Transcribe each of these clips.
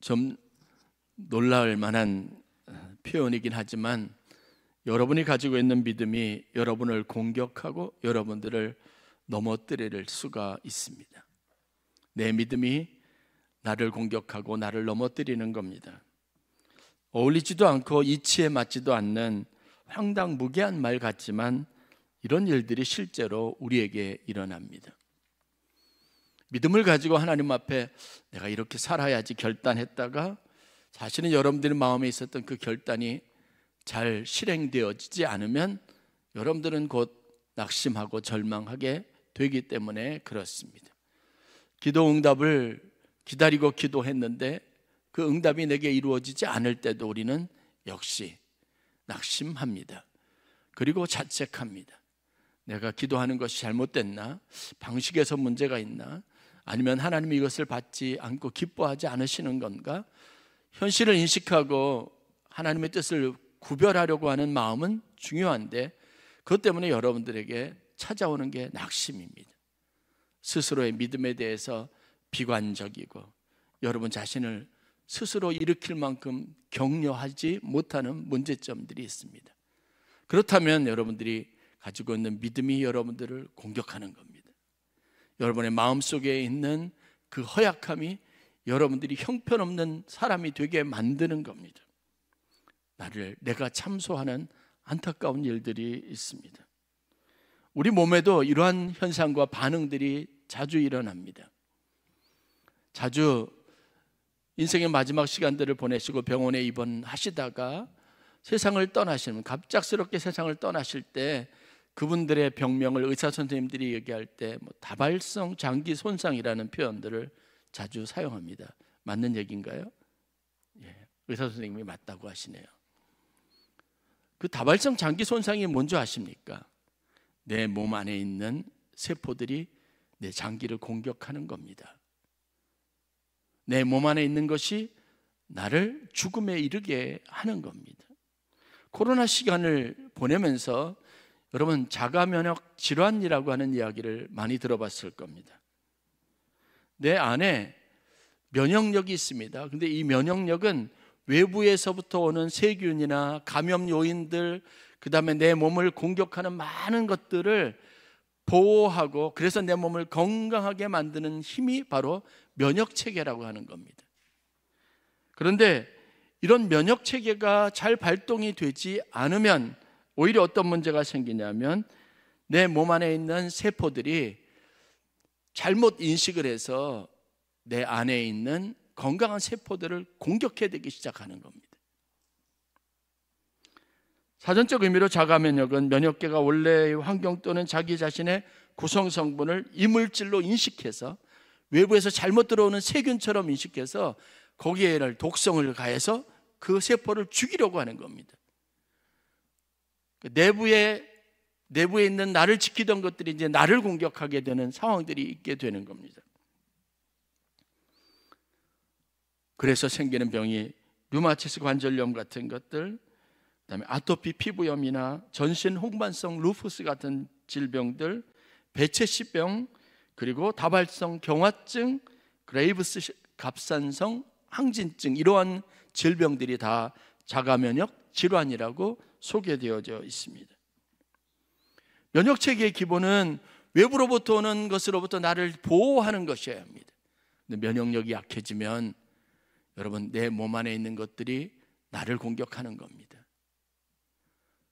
좀 놀라울 만한 표현이긴 하지만 여러분이 가지고 있는 믿음이 여러분을 공격하고 여러분들을 넘어뜨릴 수가 있습니다. 내 믿음이 나를 공격하고 나를 넘어뜨리는 겁니다. 어울리지도 않고 이치에 맞지도 않는 황당무계한 말 같지만 이런 일들이 실제로 우리에게 일어납니다. 믿음을 가지고 하나님 앞에 내가 이렇게 살아야지 결단했다가 사실은 여러분들의 마음에 있었던 그 결단이 잘 실행되어지지 않으면 여러분들은 곧 낙심하고 절망하게 되기 때문에 그렇습니다. 기도 응답을 기다리고 기도했는데 그 응답이 내게 이루어지지 않을 때도 우리는 역시 낙심합니다. 그리고 자책합니다. 내가 기도하는 것이 잘못됐나? 방식에서 문제가 있나? 아니면 하나님이 이것을 받지 않고 기뻐하지 않으시는 건가? 현실을 인식하고 하나님의 뜻을 구별하려고 하는 마음은 중요한데 그것 때문에 여러분들에게 찾아오는 게 낙심입니다. 스스로의 믿음에 대해서 비관적이고 여러분 자신을 스스로 일으킬 만큼 격려하지 못하는 문제점들이 있습니다. 그렇다면 여러분들이 가지고 있는 믿음이 여러분들을 공격하는 겁니다. 여러분의 마음속에 있는 그 허약함이 여러분들이 형편없는 사람이 되게 만드는 겁니다. 내가 참소하는 안타까운 일들이 있습니다. 우리 몸에도 이러한 현상과 반응들이 자주 일어납니다. 자주 인생의 마지막 시간들을 보내시고 병원에 입원하시다가 세상을 떠나시는, 갑작스럽게 세상을 떠나실 때 그분들의 병명을 의사 선생님들이 얘기할 때 다발성 장기 손상이라는 표현들을 자주 사용합니다. 맞는 얘기인가요? 예, 의사 선생님이 맞다고 하시네요. 그 다발성 장기 손상이 뭔지 아십니까? 내 몸 안에 있는 세포들이 내 장기를 공격하는 겁니다. 내 몸 안에 있는 것이 나를 죽음에 이르게 하는 겁니다. 코로나 시간을 보내면서 여러분 자가면역 질환이라고 하는 이야기를 많이 들어봤을 겁니다. 내 안에 면역력이 있습니다. 근데 이 면역력은 외부에서부터 오는 세균이나 감염 요인들, 그 다음에 내 몸을 공격하는 많은 것들을 보호하고 그래서 내 몸을 건강하게 만드는 힘이 바로 면역체계라고 하는 겁니다. 그런데 이런 면역체계가 잘 발동이 되지 않으면 오히려 어떤 문제가 생기냐면 내 몸 안에 있는 세포들이 잘못 인식을 해서 내 안에 있는 건강한 세포들을 공격해야 되기 시작하는 겁니다. 사전적 의미로 자가면역은 면역계가 원래의 환경 또는 자기 자신의 구성 성분을 이물질로 인식해서 외부에서 잘못 들어오는 세균처럼 인식해서 거기에 독성을 가해서 그 세포를 죽이려고 하는 겁니다. 내부에 있는 나를 지키던 것들이 이제 나를 공격하게 되는 상황들이 있게 되는 겁니다. 그래서 생기는 병이 류마티스 관절염 같은 것들, 그다음에 아토피 피부염이나 전신 홍반성 루푸스 같은 질병들, 배체시병, 그리고 다발성 경화증, 그레이브스 갑산성 항진증, 이러한 질병들이 다 자가면역 질환이라고 소개되어져 있습니다. 면역체계의 기본은 외부로부터 오는 것으로부터 나를 보호하는 것이어야 합니다. 근데 면역력이 약해지면 여러분 내 몸 안에 있는 것들이 나를 공격하는 겁니다.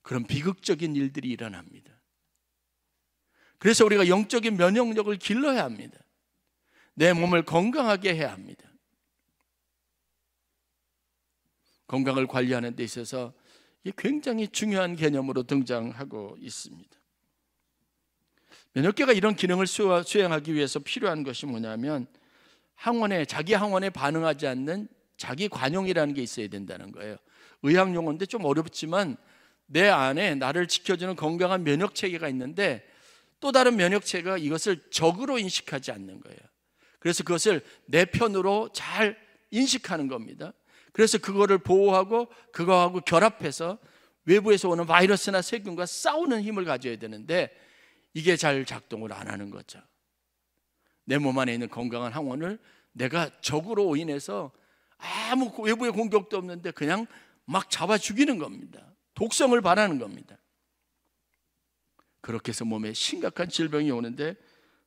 그런 비극적인 일들이 일어납니다. 그래서 우리가 영적인 면역력을 길러야 합니다. 내 몸을 건강하게 해야 합니다. 건강을 관리하는 데 있어서 이게 굉장히 중요한 개념으로 등장하고 있습니다. 면역계가 이런 기능을 수행하기 위해서 필요한 것이 뭐냐면 자기 항원에 반응하지 않는 자기 관용이라는 게 있어야 된다는 거예요. 의학 용어인데 좀 어렵지만 내 안에 나를 지켜주는 건강한 면역체계가 있는데 또 다른 면역체계가 이것을 적으로 인식하지 않는 거예요. 그래서 그것을 내 편으로 잘 인식하는 겁니다. 그래서 그거를 보호하고 그거하고 결합해서 외부에서 오는 바이러스나 세균과 싸우는 힘을 가져야 되는데 이게 잘 작동을 안 하는 거죠. 내 몸 안에 있는 건강한 항원을 내가 적으로 인해서 아무 외부의 공격도 없는데 그냥 막 잡아 죽이는 겁니다. 독성을 발하는 겁니다. 그렇게 해서 몸에 심각한 질병이 오는데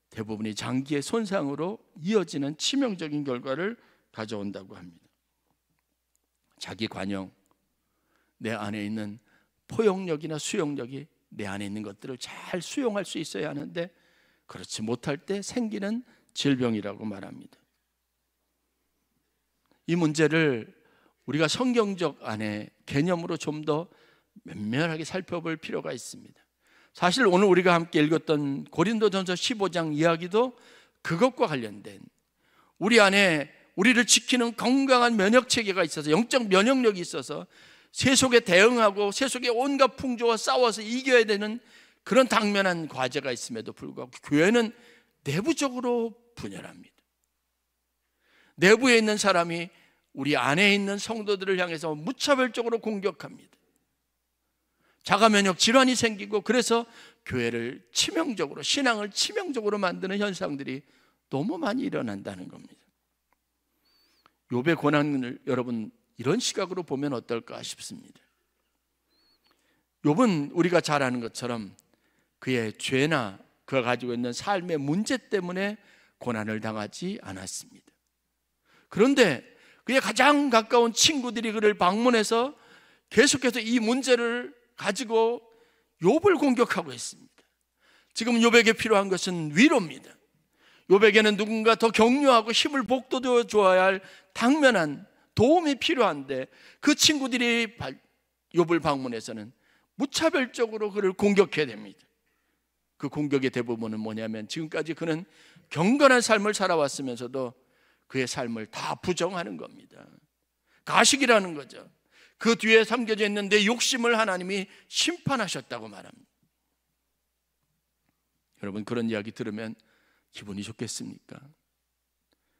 대부분이 장기의 손상으로 이어지는 치명적인 결과를 가져온다고 합니다. 자기 관용, 내 안에 있는 포용력이나 수용력이 내 안에 있는 것들을 잘 수용할 수 있어야 하는데 그렇지 못할 때 생기는 질병이라고 말합니다. 이 문제를 우리가 성경적 안에 개념으로 좀 더 면밀하게 살펴볼 필요가 있습니다. 사실 오늘 우리가 함께 읽었던 고린도전서 15장 이야기도 그것과 관련된 우리 안에 우리를 지키는 건강한 면역체계가 있어서 영적 면역력이 있어서 세속에 대응하고 세속의 온갖 풍조와 싸워서 이겨야 되는 그런 당면한 과제가 있음에도 불구하고 교회는 내부적으로 분열합니다. 내부에 있는 사람이 우리 안에 있는 성도들을 향해서 무차별적으로 공격합니다. 자가면역 질환이 생기고 그래서 교회를 치명적으로, 신앙을 치명적으로 만드는 현상들이 너무 많이 일어난다는 겁니다. 욥의 고난을 여러분 이런 시각으로 보면 어떨까 싶습니다. 욥은 우리가 잘 아는 것처럼 그의 죄나 그가 가지고 있는 삶의 문제 때문에 고난을 당하지 않았습니다. 그런데 그의 가장 가까운 친구들이 그를 방문해서 계속해서 이 문제를 가지고 욥을 공격하고 있습니다. 지금 욥에게 필요한 것은 위로입니다. 욥에게는 누군가 더 격려하고 힘을 북돋워 줘야 할 당면한 도움이 필요한데 그 친구들이 욥을 방문해서는 무차별적으로 그를 공격해야 됩니다. 그 공격의 대부분은 뭐냐면 지금까지 그는 경건한 삶을 살아왔으면서도 그의 삶을 다 부정하는 겁니다. 가식이라는 거죠. 그 뒤에 담겨져 있는 내 욕심을 하나님이 심판하셨다고 말합니다. 여러분 그런 이야기 들으면 기분이 좋겠습니까?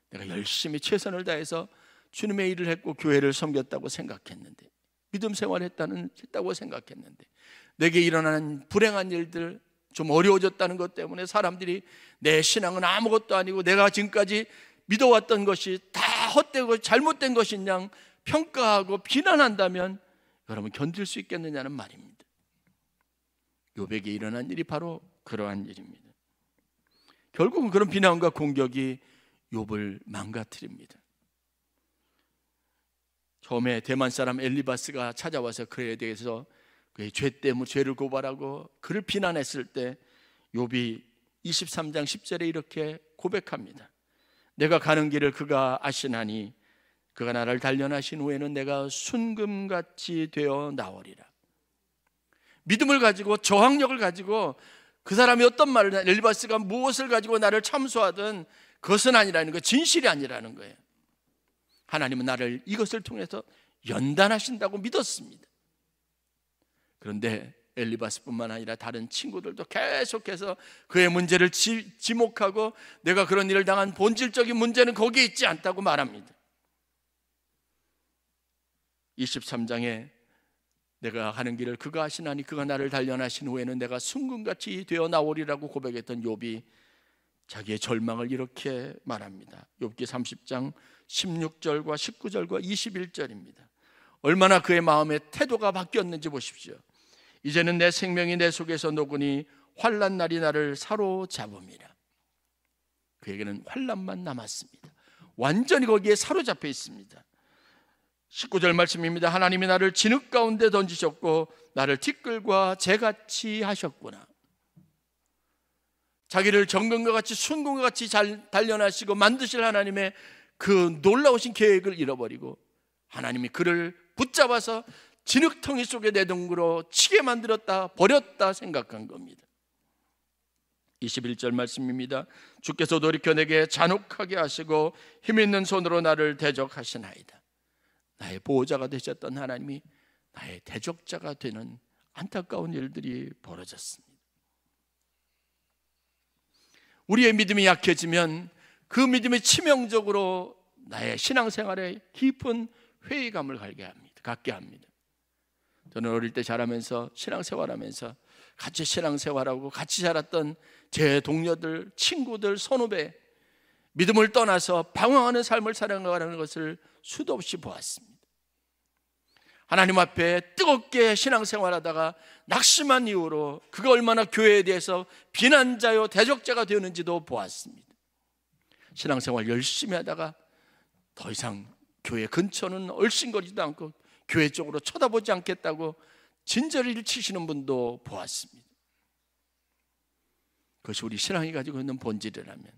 내가 열심히 최선을 다해서 주님의 일을 했고 교회를 섬겼다고 생각했는데 믿음 생활했다고 생각했는데 내게 일어나는 불행한 일들 좀 어려워졌다는 것 때문에 사람들이 내 신앙은 아무것도 아니고 내가 지금까지 믿어왔던 것이 다 헛되고 잘못된 것인 양 평가하고 비난한다면 여러분 견딜 수 있겠느냐는 말입니다. 욥에게 일어난 일이 바로 그러한 일입니다. 결국은 그런 비난과 공격이 욥을 망가뜨립니다. 처음에 대만 사람 엘리바스가 찾아와서 그에 대해서 그의 죄 때문에 죄를 고발하고 그를 비난했을 때 욥이 23장 10절에 이렇게 고백합니다. 내가 가는 길을 그가 아시나니 그가 나를 단련하신 후에는 내가 순금같이 되어 나오리라. 믿음을 가지고 저항력을 가지고 그 사람이 어떤 말을 엘리바스가 무엇을 가지고 나를 참소하든 그것은 아니라는 거예요. 진실이 아니라는 거예요. 하나님은 나를 이것을 통해서 연단하신다고 믿었습니다. 그런데 엘리바스뿐만 아니라 다른 친구들도 계속해서 그의 문제를 지목하고 내가 그런 일을 당한 본질적인 문제는 거기에 있지 않다고 말합니다. 23장에 내가 가는 길을 그가 아시나니 그가 나를 단련하신 후에는 내가 순금같이 되어 나오리라고 고백했던 욥이 자기의 절망을 이렇게 말합니다. 욥기 30장 16절과 19절과 21절입니다. 얼마나 그의 마음의 태도가 바뀌었는지 보십시오. 이제는 내 생명이 내 속에서 녹으니 환난 날이 나를 사로잡음이라. 그에게는 환난만 남았습니다. 완전히 거기에 사로잡혀 있습니다. 19절 말씀입니다. 하나님이 나를 진흙 가운데 던지셨고 나를 티끌과 재같이 하셨구나. 자기를 정금과 같이 순금과 같이 잘 단련하시고 만드실 하나님의 그 놀라우신 계획을 잃어버리고 하나님이 그를 붙잡아서 진흙텅이 속에 내동으로 치게 만들었다 버렸다 생각한 겁니다. 21절 말씀입니다. 주께서 돌이켜 내게 잔혹하게 하시고 힘있는 손으로 나를 대적하시나이다. 나의 보호자가 되셨던 하나님이 나의 대적자가 되는 안타까운 일들이 벌어졌습니다. 우리의 믿음이 약해지면 그 믿음이 치명적으로 나의 신앙생활에 깊은 회의감을 갖게 합니다. 저는 어릴 때 자라면서 신앙생활하면서 같이 신앙생활하고 같이 자랐던 제 동료들, 친구들, 선후배 믿음을 떠나서 방황하는 삶을 살아가는 것을 수도 없이 보았습니다. 하나님 앞에 뜨겁게 신앙생활하다가 낙심한 이후로 그가 얼마나 교회에 대해서 비난자요 대적자가 되었는지도 보았습니다. 신앙생활 열심히 하다가 더 이상 교회 근처는 얼씬거리지도 않고 교회 쪽으로 쳐다보지 않겠다고 진저리를 치시는 분도 보았습니다. 그것이 우리 신앙이 가지고 있는 본질이라면,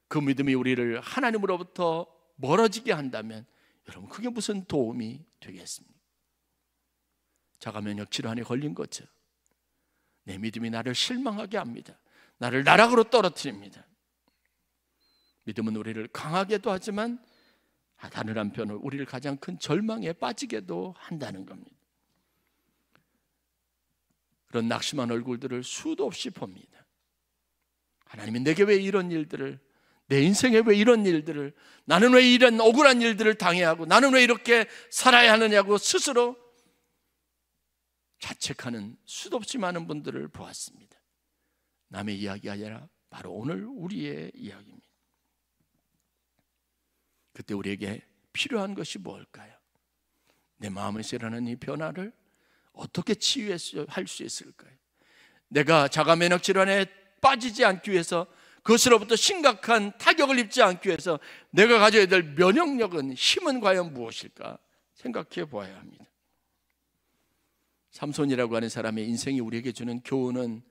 그 믿음이 우리를 하나님으로부터 멀어지게 한다면 여러분, 그게 무슨 도움이 되겠습니까? 자가면역 질환에 걸린 거죠. 내 믿음이 나를 실망하게 합니다. 나를 나락으로 떨어뜨립니다. 믿음은 우리를 강하게도 하지만 다른 한편으로 우리를 가장 큰 절망에 빠지게도 한다는 겁니다. 그런 낙심한 얼굴들을 수도 없이 봅니다. 하나님이 내게 왜 이런 일들을, 내 인생에 왜 이런 일들을, 나는 왜 이런 억울한 일들을 당해야 하고 나는 왜 이렇게 살아야 하느냐고 스스로 자책하는 수도 없이 많은 분들을 보았습니다. 남의 이야기가 아니라 바로 오늘 우리의 이야기입니다. 그때 우리에게 필요한 것이 뭘까요? 내 마음에서 일어나는 이 변화를 어떻게 치유할 수 있을까요? 내가 자가면역 질환에 빠지지 않기 위해서, 그것으로부터 심각한 타격을 입지 않기 위해서 내가 가져야 될 면역력은, 힘은 과연 무엇일까 생각해 보아야 합니다. 삼손이라고 하는 사람의 인생이 우리에게 주는 교훈은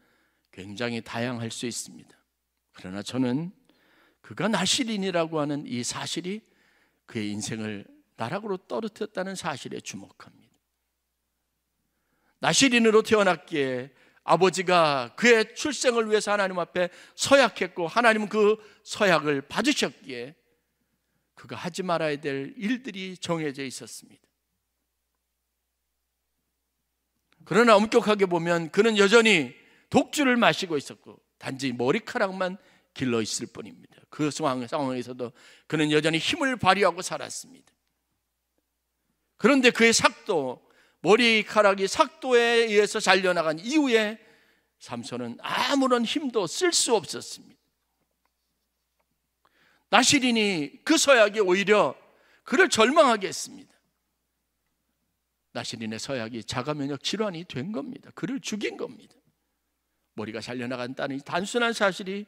굉장히 다양할 수 있습니다. 그러나 저는 그가 나실인이라고 하는 이 사실이 그의 인생을 나락으로 떨어뜨렸다는 사실에 주목합니다. 나실인으로 태어났기에 아버지가 그의 출생을 위해서 하나님 앞에 서약했고, 하나님은 그 서약을 받으셨기에 그가 하지 말아야 될 일들이 정해져 있었습니다. 그러나 엄격하게 보면 그는 여전히 독주를 마시고 있었고 단지 머리카락만 길러 있을 뿐입니다. 그 상황에서도 그는 여전히 힘을 발휘하고 살았습니다. 그런데 그의 삭도, 머리카락이 삭도에 의해서 잘려나간 이후에 삼손은 아무런 힘도 쓸 수 없었습니다. 나실인이 그 서약이 오히려 그를 절망하게 했습니다. 나실인의 서약이 자가면역 질환이 된 겁니다. 그를 죽인 겁니다. 머리가 잘려나간다는 단순한 사실이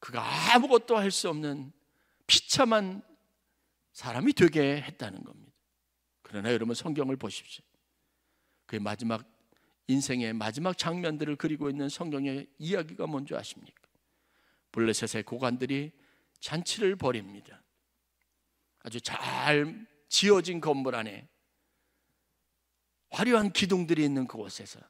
그가 아무것도 할 수 없는 비참한 사람이 되게 했다는 겁니다. 그러나 여러분, 성경을 보십시오. 그의 마지막 인생의 마지막 장면들을 그리고 있는 성경의 이야기가 뭔지 아십니까? 블레셋의 고관들이 잔치를 벌입니다. 아주 잘 지어진 건물 안에 화려한 기둥들이 있는 그곳에서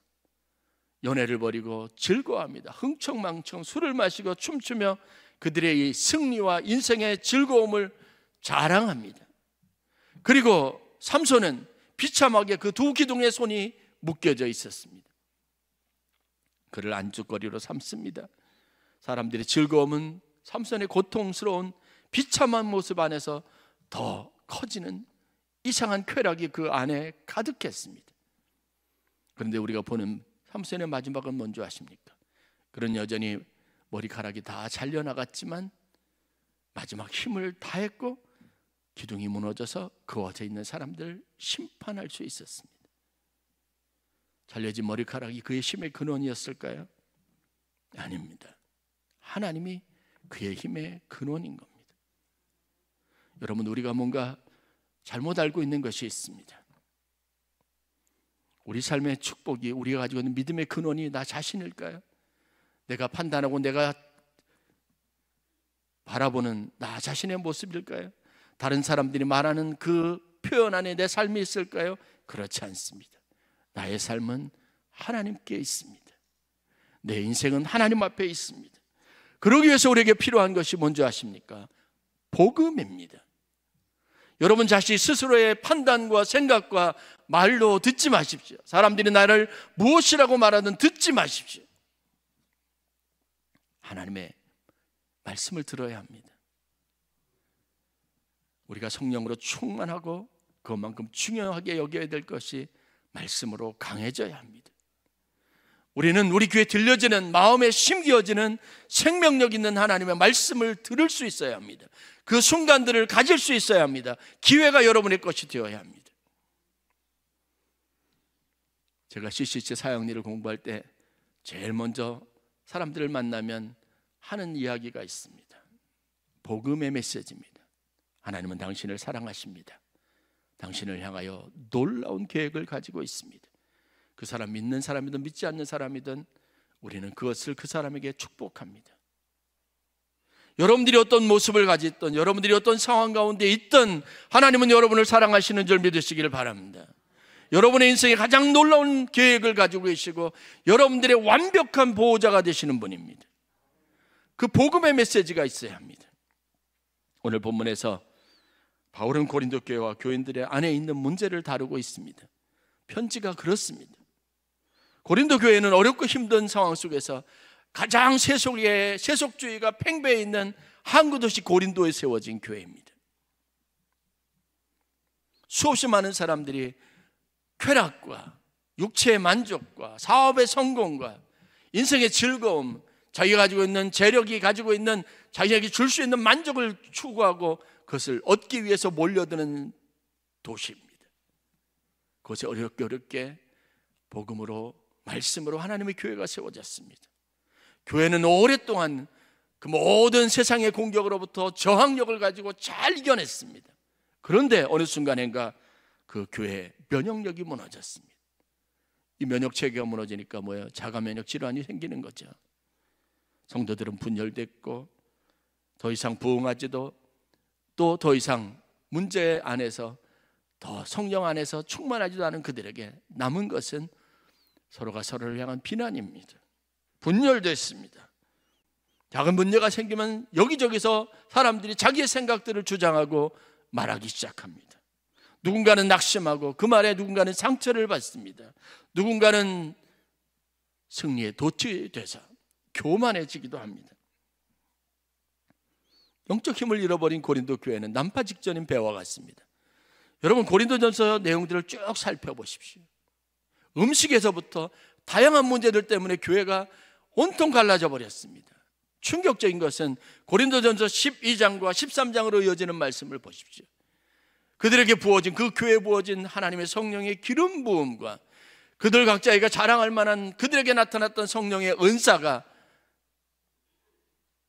연회를 벌이고 즐거워합니다. 흥청망청 술을 마시고 춤추며 그들의 이 승리와 인생의 즐거움을 자랑합니다. 그리고 삼손은 비참하게 그 두 기둥의 손이 묶여져 있었습니다. 그를 안주거리로 삼습니다. 사람들의 즐거움은 삼손의 고통스러운 비참한 모습 안에서 더 커지는 이상한 쾌락이 그 안에 가득했습니다. 그런데 우리가 보는 삼손의 마지막은 뭔지 아십니까? 그는 여전히 머리카락이 다 잘려나갔지만 마지막 힘을 다했고 기둥이 무너져서 그어져 있는 사람들을 심판할 수 있었습니다. 잘려진 머리카락이 그의 힘의 근원이었을까요? 아닙니다. 하나님이 그의 힘의 근원인 겁니다. 여러분, 우리가 뭔가 잘못 알고 있는 것이 있습니다. 우리 삶의 축복이, 우리가 가지고 있는 믿음의 근원이 나 자신일까요? 내가 판단하고 내가 바라보는 나 자신의 모습일까요? 다른 사람들이 말하는 그 표현 안에 내 삶이 있을까요? 그렇지 않습니다. 나의 삶은 하나님께 있습니다. 내 인생은 하나님 앞에 있습니다. 그러기 위해서 우리에게 필요한 것이 뭔지 아십니까? 복음입니다. 여러분 자신 스스로의 판단과 생각과 말로 듣지 마십시오. 사람들이 나를 무엇이라고 말하든 듣지 마십시오. 하나님의 말씀을 들어야 합니다. 우리가 성령으로 충만하고 그것만큼 중요하게 여겨야 될 것이 말씀으로 강해져야 합니다. 우리는 우리 귀에 들려지는, 마음에 심겨지는 생명력 있는 하나님의 말씀을 들을 수 있어야 합니다. 그 순간들을 가질 수 있어야 합니다. 기회가 여러분의 것이 되어야 합니다. 제가 CCC 사역일을 공부할 때 제일 먼저 사람들을 만나면 하는 이야기가 있습니다. 복음의 메시지입니다. 하나님은 당신을 사랑하십니다. 당신을 향하여 놀라운 계획을 가지고 있습니다. 그 사람 믿는 사람이든 믿지 않는 사람이든 우리는 그것을 그 사람에게 축복합니다. 여러분들이 어떤 모습을 가졌든, 여러분들이 어떤 상황 가운데 있든 하나님은 여러분을 사랑하시는 줄 믿으시기를 바랍니다. 여러분의 인생에 가장 놀라운 계획을 가지고 계시고 여러분들의 완벽한 보호자가 되시는 분입니다. 그 복음의 메시지가 있어야 합니다. 오늘 본문에서 바울은 고린도 교회와 교인들의 안에 있는 문제를 다루고 있습니다. 편지가 그렇습니다. 고린도 교회는 어렵고 힘든 상황 속에서 가장 세속주의가 팽배해 있는 항구 도시 고린도에 세워진 교회입니다. 수없이 많은 사람들이 쾌락과 육체의 만족과 사업의 성공과 인생의 즐거움, 자기가 가지고 있는 재력이 가지고 있는 자기에게 줄 수 있는 만족을 추구하고 그것을 얻기 위해서 몰려드는 도시입니다. 그것이 어렵게 복음으로, 말씀으로 하나님의 교회가 세워졌습니다. 교회는 오랫동안 그 모든 세상의 공격으로부터 저항력을 가지고 잘 이겨냈습니다. 그런데 어느 순간인가 그 교회의 면역력이 무너졌습니다. 이 면역체계가 무너지니까 뭐예요? 자가 면역 질환이 생기는 거죠. 성도들은 분열됐고 더 이상 부응하지도, 또 더 이상 문제 안에서, 더 성령 안에서 충만하지도 않은 그들에게 남은 것은 서로가 서로를 향한 비난입니다. 분열됐습니다. 작은 문제가 생기면 여기저기서 사람들이 자기의 생각들을 주장하고 말하기 시작합니다. 누군가는 낙심하고 그 말에 누군가는 상처를 받습니다. 누군가는 승리에 도취돼서 교만해지기도 합니다. 영적 힘을 잃어버린 고린도 교회는 난파 직전인 배와 같습니다. 여러분, 고린도전서 내용들을 쭉 살펴보십시오. 음식에서부터 다양한 문제들 때문에 교회가 온통 갈라져 버렸습니다. 충격적인 것은 고린도전서 12장과 13장으로 이어지는 말씀을 보십시오. 그들에게 부어진, 그 교회에 부어진 하나님의 성령의 기름 부음과 그들 각자가 자랑할 만한 그들에게 나타났던 성령의 은사가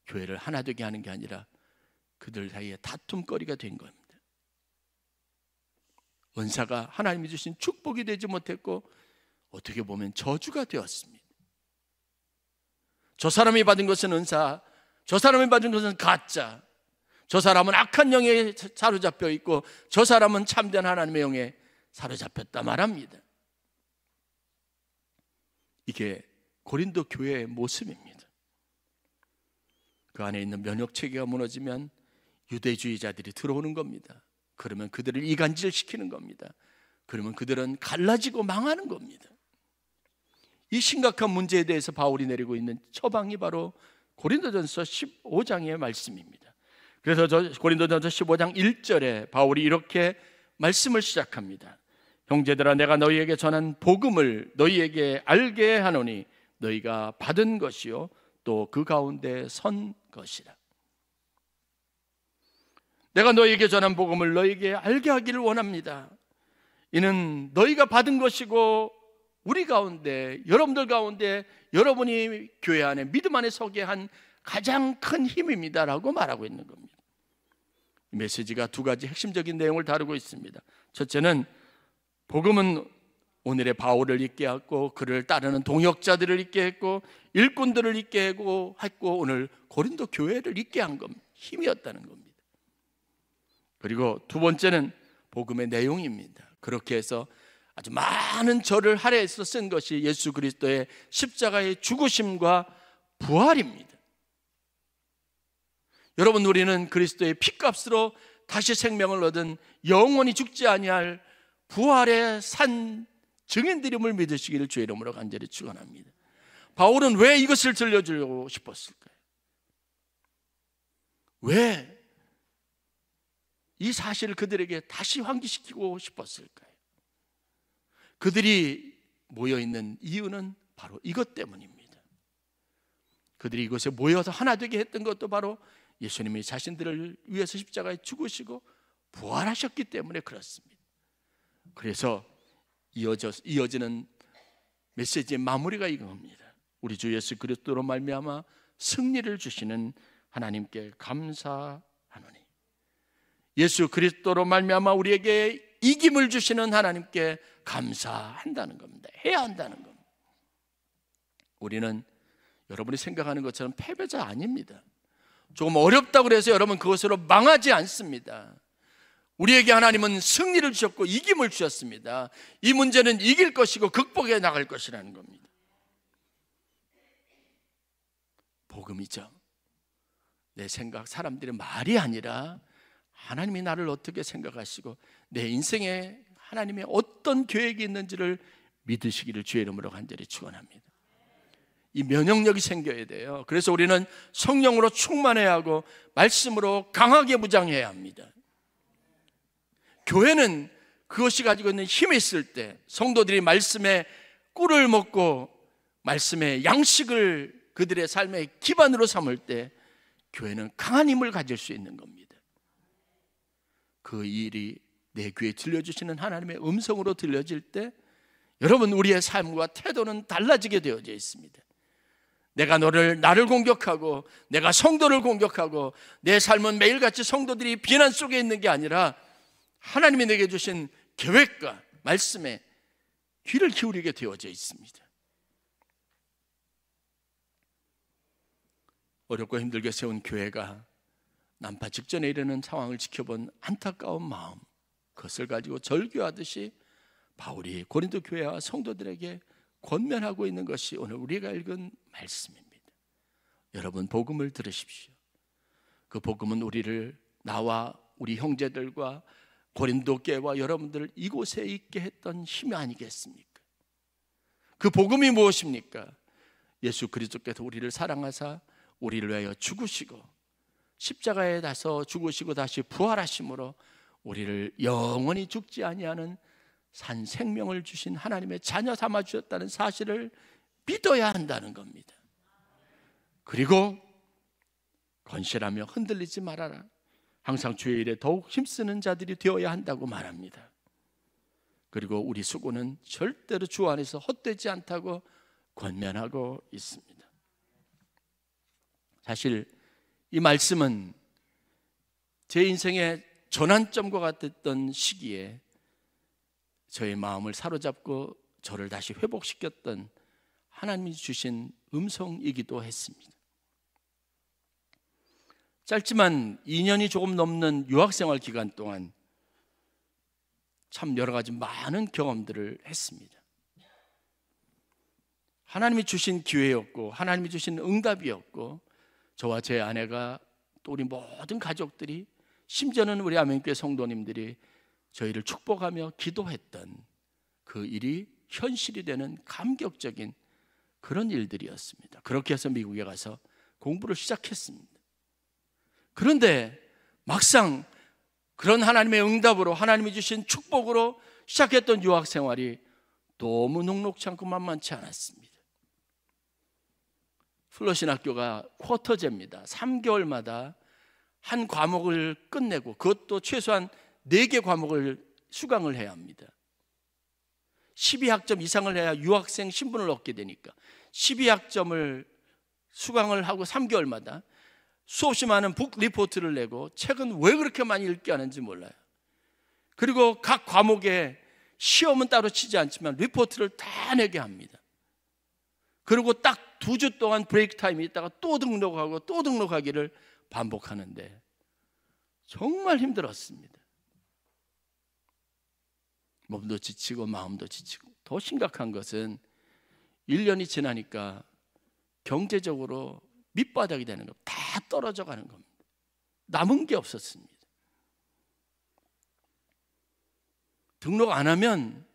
교회를 하나 되게 하는 게 아니라 그들 사이에 다툼거리가 된 겁니다. 은사가 하나님이 주신 축복이 되지 못했고 어떻게 보면 저주가 되었습니다. 저 사람이 받은 것은 은사, 저 사람이 받은 것은 가짜, 저 사람은 악한 영에 사로잡혀 있고 저 사람은 참된 하나님의 영에 사로잡혔다 말합니다. 이게 고린도 교회의 모습입니다. 그 안에 있는 면역체계가 무너지면 유대주의자들이 들어오는 겁니다. 그러면 그들을 이간질시키는 겁니다. 그러면 그들은 갈라지고 망하는 겁니다. 이 심각한 문제에 대해서 바울이 내리고 있는 처방이 바로 고린도전서 15장의 말씀입니다. 그래서 고린도전서 15장 1절에 바울이 이렇게 말씀을 시작합니다. 형제들아, 내가 너희에게 전한 복음을 너희에게 알게 하노니 너희가 받은 것이요 또 그 가운데 선 것이라. 내가 너희에게 전한 복음을 너희에게 알게 하기를 원합니다. 이는 너희가 받은 것이고 우리 가운데, 여러분들 가운데 여러분이 교회 안에 믿음 안에 서게 한 가장 큰 힘입니다라고 말하고 있는 겁니다. 이 메시지가 두 가지 핵심적인 내용을 다루고 있습니다. 첫째는 복음은 오늘의 바울을 있게 했고 그를 따르는 동역자들을 있게 했고 일꾼들을 있게 했고 오늘 고린도 교회를 있게 한 겁니다. 힘이었다는 겁니다. 그리고 두 번째는 복음의 내용입니다. 그렇게 해서 아주 많은 절을 할애해서 쓴 것이 예수 그리스도의 십자가의 죽으심과 부활입니다. 여러분, 우리는 그리스도의 피값으로 다시 생명을 얻은 영원히 죽지 아니할 부활의 산 증인들임을 믿으시기를 주의 이름으로 간절히 축원합니다. 바울은 왜 이것을 들려주고 싶었을까요? 왜 이 사실을 그들에게 다시 환기시키고 싶었을까요? 그들이 모여있는 이유는 바로 이것 때문입니다. 그들이 이곳에 모여서 하나 되게 했던 것도 바로 예수님이 자신들을 위해서 십자가에 죽으시고 부활하셨기 때문에 그렇습니다. 그래서 이어지는 메시지의 마무리가 이겁니다. 우리 주 예수 그리스도로 말미암아 승리를 주시는 하나님께 감사하노니. 예수 그리스도로 말미암아 우리에게 이김을 주시는 하나님께 감사한다는 겁니다. 해야 한다는 겁니다. 우리는 여러분이 생각하는 것처럼 패배자 아닙니다. 조금 어렵다고 해서 여러분 그것으로 망하지 않습니다. 우리에게 하나님은 승리를 주셨고 이김을 주셨습니다. 이 문제는 이길 것이고 극복해 나갈 것이라는 겁니다. 복음이죠. 내 생각, 사람들의 말이 아니라 하나님이 나를 어떻게 생각하시고 내 인생에 하나님의 어떤 계획이 있는지를 믿으시기를 주의 이름으로 간절히 축원합니다. 이 면역력이 생겨야 돼요. 그래서 우리는 성령으로 충만해야 하고 말씀으로 강하게 무장해야 합니다. 교회는 그것이 가지고 있는 힘이 있을 때, 성도들이 말씀의 꿀을 먹고 말씀의 양식을 그들의 삶의 기반으로 삼을 때 교회는 강한 힘을 가질 수 있는 겁니다. 그 일이 내 귀에 들려주시는 하나님의 음성으로 들려질 때 여러분, 우리의 삶과 태도는 달라지게 되어져 있습니다. 내가 나를 공격하고 내가 성도를 공격하고 내 삶은 매일같이 성도들이 비난 속에 있는 게 아니라 하나님이 내게 주신 계획과 말씀에 귀를 기울이게 되어져 있습니다. 어렵고 힘들게 세운 교회가 난파 직전에 이르는 상황을 지켜본 안타까운 마음, 그것을 가지고 절규하듯이 바울이 고린도 교회와 성도들에게 권면하고 있는 것이 오늘 우리가 읽은 말씀입니다. 여러분, 복음을 들으십시오. 그 복음은 우리를, 나와 우리 형제들과 고린도 교회와 여러분들을 이곳에 있게 했던 힘이 아니겠습니까? 그 복음이 무엇입니까? 예수 그리스도께서 우리를 사랑하사 우리를 위하여 죽으시고 십자가에 다서 죽으시고 다시 부활하심으로 우리를 영원히 죽지 아니하는 산 생명을 주신 하나님의 자녀 삼아 주셨다는 사실을 믿어야 한다는 겁니다. 그리고 건실하며 흔들리지 말아라. 항상 주의 일에 더욱 힘쓰는 자들이 되어야 한다고 말합니다. 그리고 우리 수고는 절대로 주 안에서 헛되지 않다고 권면하고 있습니다. 사실 이 말씀은 제 인생의 전환점과 같았던 시기에 저의 마음을 사로잡고 저를 다시 회복시켰던 하나님이 주신 음성이기도 했습니다. 짧지만 2년이 조금 넘는 유학생활 기간 동안 참 여러 가지 많은 경험들을 했습니다. 하나님이 주신 기회였고 하나님이 주신 응답이었고 저와 제 아내가 또 우리 모든 가족들이, 심지어는 우리 아멘교회 성도님들이 저희를 축복하며 기도했던 그 일이 현실이 되는 감격적인 그런 일들이었습니다. 그렇게 해서 미국에 가서 공부를 시작했습니다. 그런데 막상 그런 하나님의 응답으로, 하나님이 주신 축복으로 시작했던 유학 생활이 너무 녹록치 않고 만만치 않았습니다. 플러신 학교가 쿼터제입니다. 3개월마다 한 과목을 끝내고, 그것도 최소한 4개 과목을 수강을 해야 합니다. 12학점 이상을 해야 유학생 신분을 얻게 되니까 12학점을 수강을 하고 3개월마다 수없이 많은 북 리포트를 내고, 책은 왜 그렇게 많이 읽게 하는지 몰라요. 그리고 각 과목에 시험은 따로 치지 않지만 리포트를 다 내게 합니다. 그리고 딱 2주 동안 브레이크 타임이 있다가 또 등록하고 또 등록하기를 반복하는데 정말 힘들었습니다. 몸도 지치고 마음도 지치고, 더 심각한 것은 1년이 지나니까 경제적으로 밑바닥이 되는 겁니다. 다 떨어져 가는 겁니다. 남은 게 없었습니다. 등록 안 하면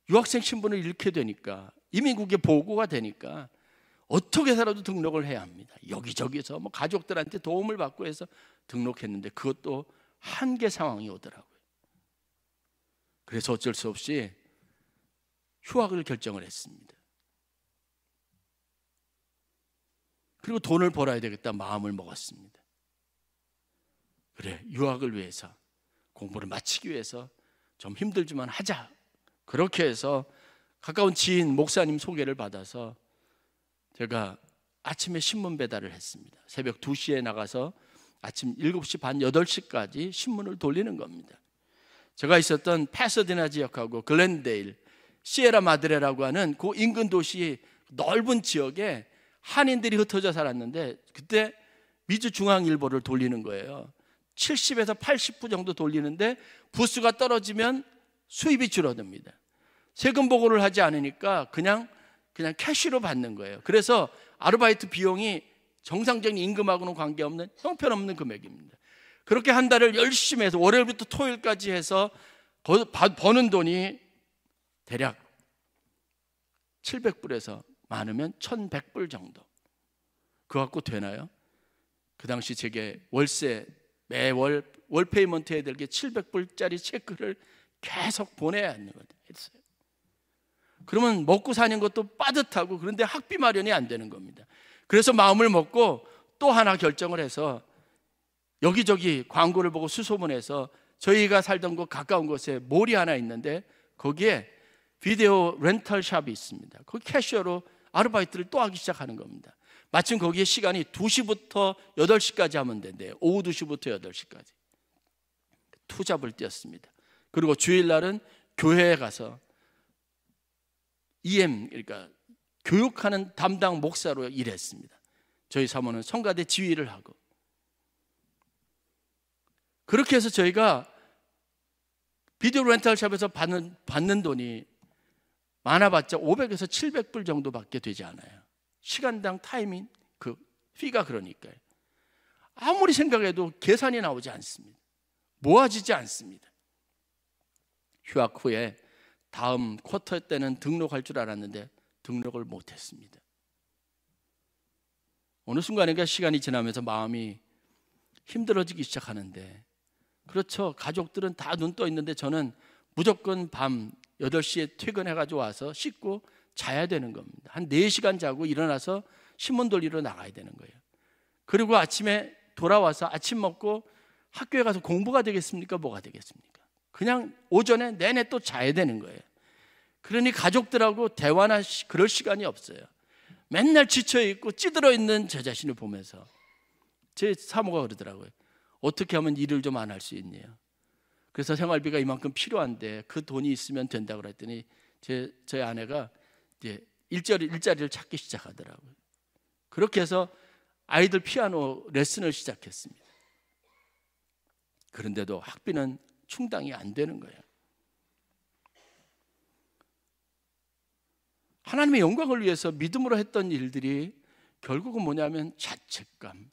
유학생 신분을 잃게 되니까, 이민국에 보고가 되니까 어떻게 해서라도 등록을 해야 합니다. 여기저기서 가족들한테 도움을 받고 해서 등록했는데 그것도 한계 상황이 오더라고요. 그래서 어쩔 수 없이 휴학을 결정을 했습니다. 그리고 돈을 벌어야 되겠다 마음을 먹었습니다. 그래, 유학을 위해서, 공부를 마치기 위해서 좀 힘들지만 하자. 그렇게 해서 가까운 지인 목사님 소개를 받아서 제가 아침에 신문 배달을 했습니다. 새벽 2시에 나가서 아침 7시 반, 8시까지 신문을 돌리는 겁니다. 제가 있었던 패서디나 지역하고 글렌데일, 시에라 마드레라고 하는 그 인근 도시 넓은 지역에 한인들이 흩어져 살았는데, 그때 미주 중앙일보를 돌리는 거예요. 70에서 80부 정도 돌리는데 부수가 떨어지면 수입이 줄어듭니다. 세금 보고를 하지 않으니까 그냥 캐시로 받는 거예요. 그래서 아르바이트 비용이 정상적인 임금하고는 관계없는 형편없는 금액입니다. 그렇게 한 달을 열심히 해서 월요일부터 토요일까지 해서 버는 돈이 대략 700불에서 많으면 1100불 정도. 그거 갖고 되나요? 그 당시 제게 월세 매월 월페이먼트 해야 될 게 700불짜리 체크를 계속 보내야 하는 거예요. 그러면 먹고 사는 것도 빠듯하고, 그런데 학비 마련이 안 되는 겁니다. 그래서 마음을 먹고 또 하나 결정을 해서 여기저기 광고를 보고 수소문해서 저희가 살던 곳 가까운 곳에 몰이 하나 있는데 거기에 비디오 렌탈 샵이 있습니다. 거기 캐셔로 아르바이트를 또 하기 시작하는 겁니다. 마침 거기에 시간이 2시부터 8시까지 하면 된대요. 오후 2시부터 8시까지 투잡을 뛰었습니다. 그리고 주일날은 교회에 가서 EM, 그러니까 교육하는 담당 목사로 일했습니다. 저희 사모는 성가대 지휘를 하고. 그렇게 해서 저희가 비디오 렌탈샵에서 받는 돈이 많아봤자 500에서 700불 정도밖에 되지 않아요. 시간당 타이밍 그 피가. 그러니까요, 아무리 생각해도 계산이 나오지 않습니다. 모아지지 않습니다. 휴학 후에 다음 쿼터 때는 등록할 줄 알았는데 등록을 못했습니다. 어느 순간인가 시간이 지나면서 마음이 힘들어지기 시작하는데, 그렇죠, 가족들은 다 눈 떠 있는데 저는 무조건 밤 8시에 퇴근해가지고 와서 씻고 자야 되는 겁니다. 한 4시간 자고 일어나서 신문 돌리러 나가야 되는 거예요. 그리고 아침에 돌아와서 아침 먹고 학교에 가서 공부가 되겠습니까? 뭐가 되겠습니까? 그냥 오전에 내내 또 자야 되는 거예요. 그러니 가족들하고 대화나 그럴 시간이 없어요. 맨날 지쳐있고 찌들어 있는 제 자신을 보면서 제 사모가 그러더라고요. 어떻게 하면 일을 좀 안 할 수 있냐요. 그래서 생활비가 이만큼 필요한데 그 돈이 있으면 된다고 그랬더니 저희 아내가 이제 일자리를 찾기 시작하더라고요. 그렇게 해서 아이들 피아노 레슨을 시작했습니다. 그런데도 학비는 충당이 안 되는 거예요. 하나님의 영광을 위해서 믿음으로 했던 일들이 결국은 뭐냐면 자책감,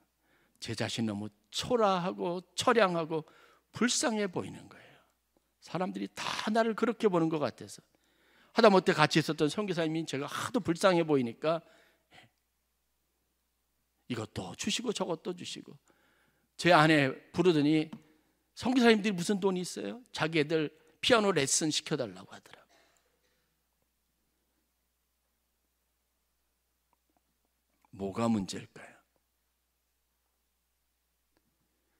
제 자신 너무 초라하고 처량하고 불쌍해 보이는 거예요. 사람들이 다 나를 그렇게 보는 것 같아서. 하다못해 같이 있었던 선교사님이 제가 하도 불쌍해 보이니까 이것도 주시고 저것도 주시고, 제 아내 부르더니 선교사님들이 무슨 돈이 있어요? 자기 애들 피아노 레슨 시켜달라고 하더라고요. 뭐가 문제일까요?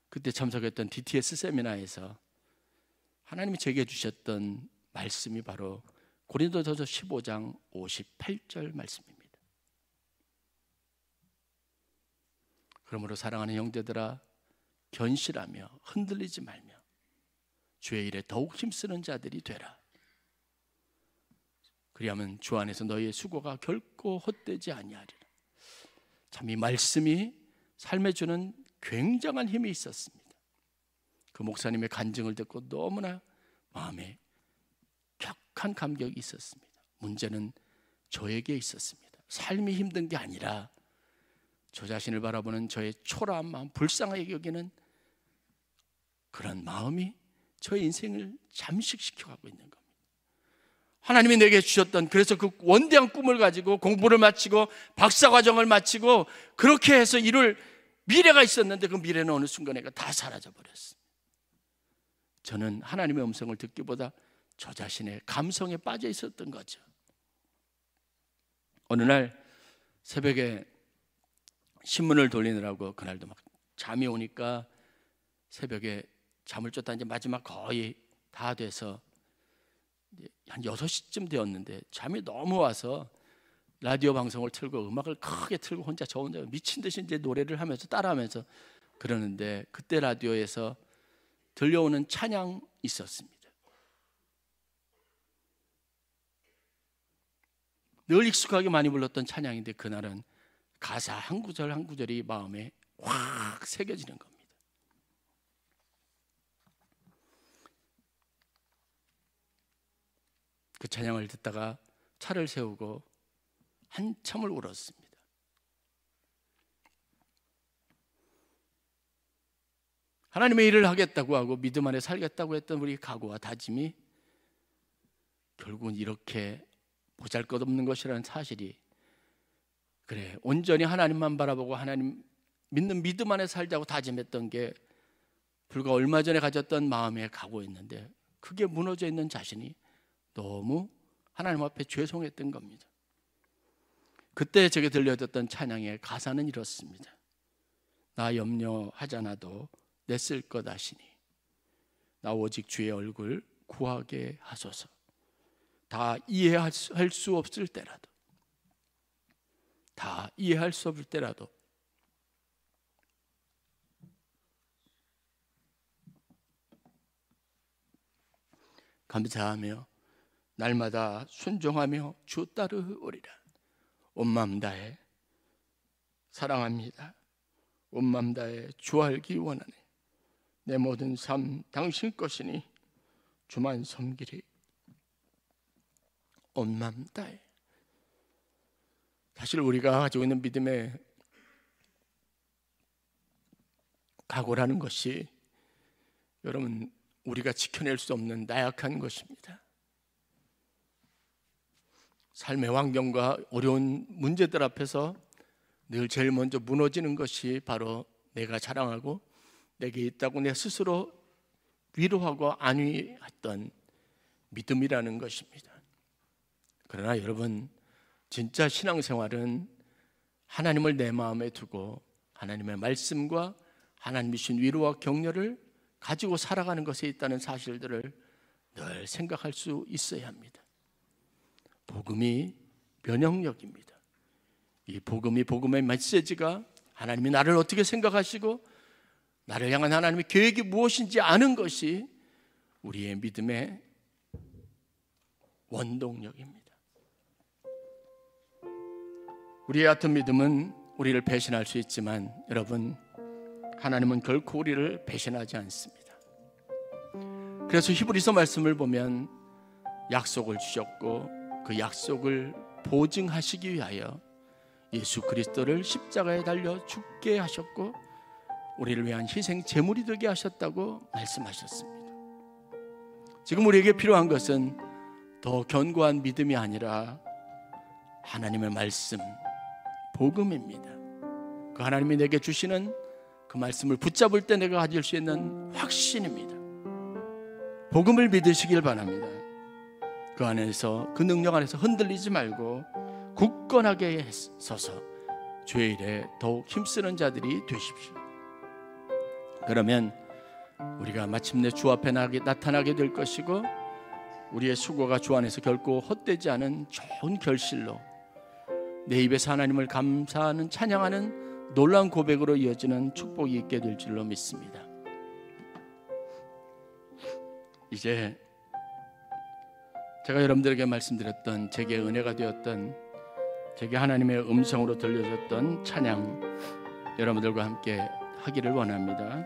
그때 참석했던 DTS 세미나에서 하나님이 제게 주셨던 말씀이 바로 고린도전서 15장 58절 말씀입니다. 그러므로 사랑하는 형제들아, 견실하며 흔들리지 말며 주의 일에 더욱 힘쓰는 자들이 되라. 그리하면 주 안에서 너희의 수고가 결코 헛되지 아니하리라. 참 이 말씀이 삶에 주는 굉장한 힘이 있었습니다. 그 목사님의 간증을 듣고 너무나 마음에 격한 감격이 있었습니다. 문제는 저에게 있었습니다. 삶이 힘든 게 아니라 저 자신을 바라보는 저의 초라한 마음, 불쌍하게 여기는 그런 마음이 저의 인생을 잠식시켜가고 있는 겁니다. 하나님이 내게 주셨던, 그래서 그 원대한 꿈을 가지고 공부를 마치고 박사과정을 마치고 그렇게 해서 이룰 미래가 있었는데 그 미래는 어느 순간에 다 사라져버렸습니다. 저는 하나님의 음성을 듣기보다 저 자신의 감성에 빠져 있었던 거죠. 어느 날 새벽에 신문을 돌리느라고 그날도 막 잠이 오니까 새벽에 잠을 쫓다 이제 마지막 거의 다 돼서 한 6시쯤 되었는데 잠이 너무 와서 라디오 방송을 틀고 음악을 크게 틀고 저 혼자 미친 듯이 이제 노래를 하면서 따라하면서 그러는데 그때 라디오에서 들려오는 찬양이 있었습니다. 늘 익숙하게 많이 불렀던 찬양인데 그날은 가사 한 구절 한 구절이 마음에 확 새겨지는 겁니다. 그 찬양을 듣다가 차를 세우고 한참을 울었습니다. 하나님의 일을 하겠다고 하고 믿음 안에 살겠다고 했던 우리 각오와 다짐이 결국은 이렇게 보잘것없는 것이라는 사실이, 그래 온전히 하나님만 바라보고 하나님 믿는 믿음 안에 살자고 다짐했던 게 불과 얼마 전에 가졌던 마음의 각오였는데 그게 무너져 있는 자신이 너무 하나님 앞에 죄송했던 겁니다. 그때 제게 들려졌던 찬양의 가사는 이렇습니다. 나 염려하잖아도 내 쓸 것 아시니 나 오직 주의 얼굴 구하게 하소서. 다 이해할 수 없을 때라도, 다 이해할 수 없을 때라도 감사하며 날마다 순종하며 주 따르오리라. 온 마음 다해 사랑합니다. 온 마음 다해 주 알기 원하네. 내 모든 삶 당신 것이니 주만 섬기리. 온 마음 다해. 사실 우리가 가지고 있는 믿음의 각오라는 것이 여러분 우리가 지켜낼 수 없는 나약한 것입니다. 삶의 환경과 어려운 문제들 앞에서 늘 제일 먼저 무너지는 것이 바로 내가 자랑하고 내게 있다고 내 스스로 위로하고 안위했던 믿음이라는 것입니다. 그러나 여러분 진짜 신앙생활은 하나님을 내 마음에 두고 하나님의 말씀과 하나님이 주신 위로와 격려를 가지고 살아가는 것에 있다는 사실들을 늘 생각할 수 있어야 합니다. 복음이 면역력입니다. 이 복음이 복음의 메시지가 하나님이 나를 어떻게 생각하시고 나를 향한 하나님의 계획이 무엇인지 아는 것이 우리의 믿음의 원동력입니다. 우리의 얕은 믿음은 우리를 배신할 수 있지만 여러분 하나님은 결코 우리를 배신하지 않습니다. 그래서 히브리서 말씀을 보면 약속을 주셨고 그 약속을 보증하시기 위하여 예수 그리스도를 십자가에 달려 죽게 하셨고 우리를 위한 희생 제물이 되게 하셨다고 말씀하셨습니다. 지금 우리에게 필요한 것은 더 견고한 믿음이 아니라 하나님의 말씀, 복음입니다. 그 하나님이 내게 주시는 그 말씀을 붙잡을 때 내가 가질 수 있는 확신입니다. 복음을 믿으시길 바랍니다. 그 안에서, 그 능력 안에서 흔들리지 말고 굳건하게 서서 주의 일에 더욱 힘쓰는 자들이 되십시오. 그러면 우리가 마침내 주 앞에 나타나게 될 것이고 우리의 수고가 주 안에서 결코 헛되지 않은 좋은 결실로 내 입에서 하나님을 감사하는 찬양하는 놀라운 고백으로 이어지는 축복이 있게 될 줄로 믿습니다. 이제 제가 여러분들에게 말씀드렸던 제게 은혜가 되었던 제게 하나님의 음성으로 들려졌던 찬양 여러분들과 함께 하기를 원합니다.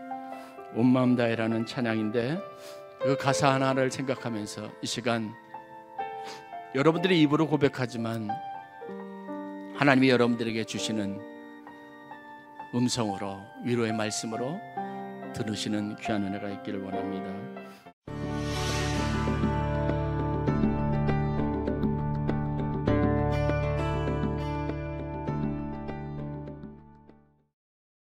온 마음 다해라는 찬양인데 그 가사 하나를 생각하면서 이 시간 여러분들이 입으로 고백하지만 하나님이 여러분들에게 주시는 음성으로 위로의 말씀으로 들으시는 귀한 은혜가 있기를 원합니다.